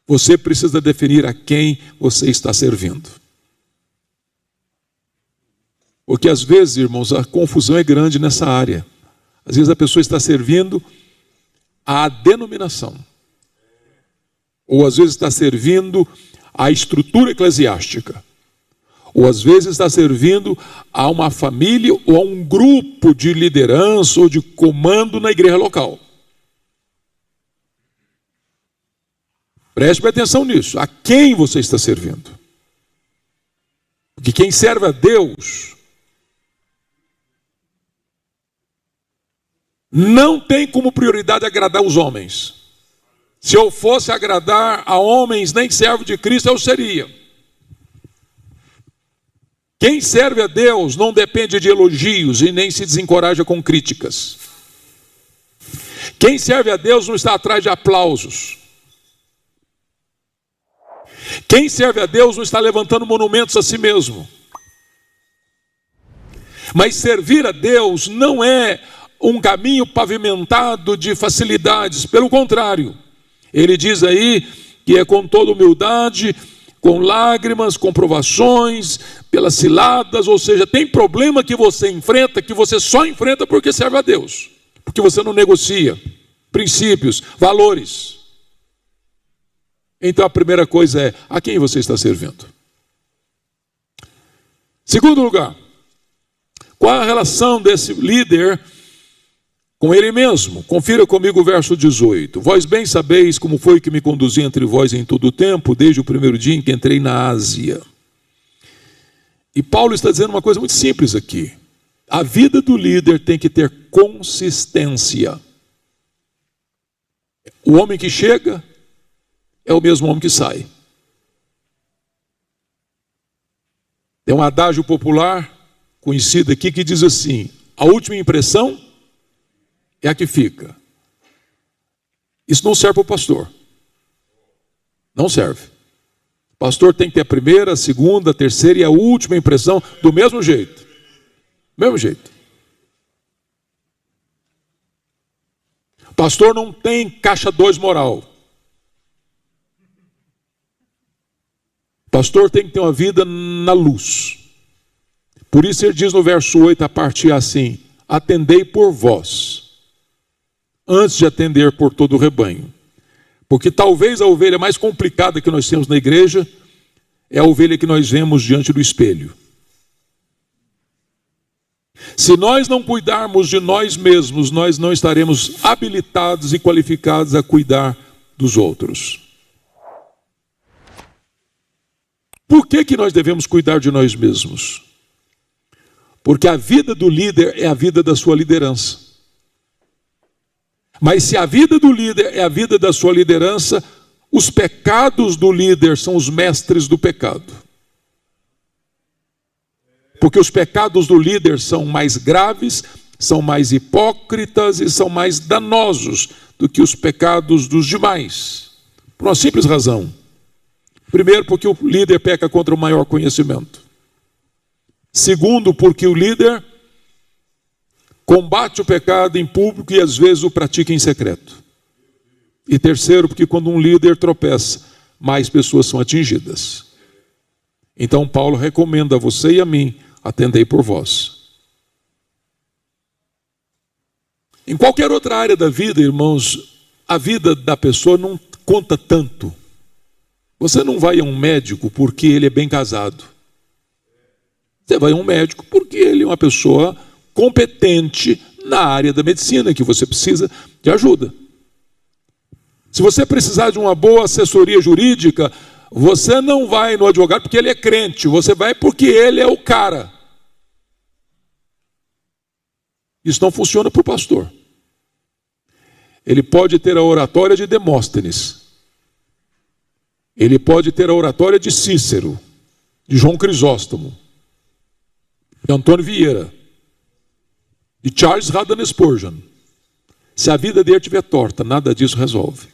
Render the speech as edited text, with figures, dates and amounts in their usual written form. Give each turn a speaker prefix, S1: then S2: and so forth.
S1: Você precisa definir a quem você está servindo. Porque às vezes, irmãos, a confusão é grande nessa área. Às vezes a pessoa está servindo à denominação. Ou às vezes está servindo à estrutura eclesiástica. Ou às vezes está servindo a uma família ou a um grupo de liderança ou de comando na igreja local. Preste atenção nisso. A quem você está servindo? Porque quem serve a Deus não tem como prioridade agradar os homens. Se eu fosse agradar a homens, nem servo de Cristo eu seria. Quem serve a Deus não depende de elogios e nem se desencoraja com críticas. Quem serve a Deus não está atrás de aplausos. Quem serve a Deus não está levantando monumentos a si mesmo. Mas servir a Deus não é um caminho pavimentado de facilidades, pelo contrário. Ele diz aí que é com toda humildade, com lágrimas, com provações, pelas ciladas, ou seja, tem problema que você enfrenta, que você só enfrenta porque serve a Deus. Porque você não negocia princípios, valores. Então a primeira coisa é, a quem você está servindo? Segundo lugar, qual a relação desse líder com ele mesmo? Confira comigo o verso 18. Vós bem sabeis como foi que me conduzi entre vós em todo o tempo, desde o primeiro dia em que entrei na Ásia. E Paulo está dizendo uma coisa muito simples aqui. A vida do líder tem que ter consistência. O homem que chega é o mesmo homem que sai. Tem um adágio popular conhecido aqui que diz assim: a última impressão é a que fica. Isso não serve para o pastor. Não serve. O pastor tem que ter a primeira, a segunda, a terceira e a última impressão do mesmo jeito. Mesmo jeito. O pastor não tem caixa 2 moral. O pastor tem que ter uma vida na luz. Por isso ele diz no verso 8, a partir assim: atendei por vós, antes de atender por todo o rebanho. Porque talvez a ovelha mais complicada que nós temos na igreja é a ovelha que nós vemos diante do espelho. Se nós não cuidarmos de nós mesmos, nós não estaremos habilitados e qualificados a cuidar dos outros. Por que nós devemos cuidar de nós mesmos? Porque a vida do líder é a vida da sua liderança. Mas se a vida do líder é a vida da sua liderança, os pecados do líder são os mestres do pecado. Porque os pecados do líder são mais graves, são mais hipócritas e são mais danosos do que os pecados dos demais. Por uma simples razão. Primeiro, porque o líder peca contra o maior conhecimento. Segundo, porque o líder combate o pecado em público e às vezes o pratica em secreto. E terceiro, porque quando um líder tropeça, mais pessoas são atingidas. Então Paulo recomenda a você e a mim: atendei por vós. Em qualquer outra área da vida, irmãos, a vida da pessoa não conta tanto. Você não vai a um médico porque ele é bem casado. Você vai a um médico porque ele é uma pessoa competente na área da medicina, que você precisa de ajuda. Se você precisar de uma boa assessoria jurídica, você não vai no advogado porque ele é crente, você vai porque ele é o cara. Isso não funciona para o pastor. Ele pode ter a oratória de Demóstenes, ele pode ter a oratória de Cícero, de João Crisóstomo, de Antônio Vieira, de Charles Haddon Spurgeon. Se a vida dele estiver torta, nada disso resolve.